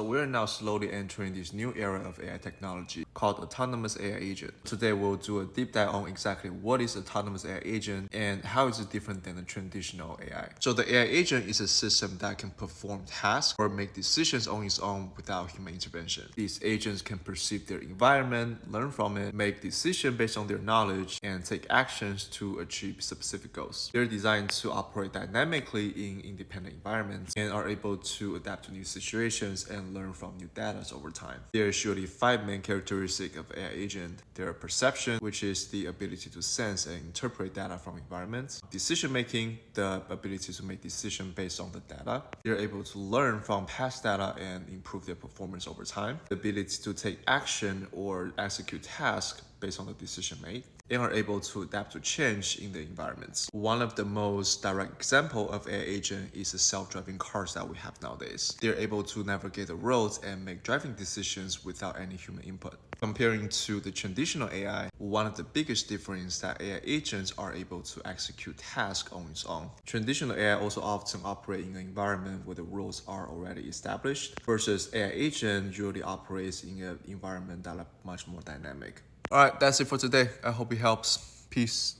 we're now slowly entering this new era of AI technology called autonomous AI agent. Today we'll do a deep dive on exactly what is autonomous AI agent and how is it different than the traditional AI. So the AI agent is a system that can perform tasks or make decisions on its own without human intervention. These agents can perceive their environment, learn from it, make decisions based on their knowledge, and take actions to achieve specific goals. They're designed to operate dynamically in independent environments and are able to adapt to new situations and learn from new data over time. There are usually 5 main characteristics of AI agent. There are perception, which is the ability to sense and interpret data from environments. Decision making, the ability to make decisions based on the data. They're able to learn from past data and improve their performance over time. The ability to take action or execute tasks based on the decision made, and are able to adapt to change in the environments. One of the most direct example of AI agent is the self-driving cars that we have nowadays. They're able to navigate the roads and make driving decisions without any human input. Comparing to the traditional AI, one of the biggest differences is that AI agents are able to execute tasks on its own. Traditional AI also often operate in an environment where the rules are already established, versus AI agent usually operates in an environment that are much more dynamic. Alright, that's it for today. I hope it helps. Peace.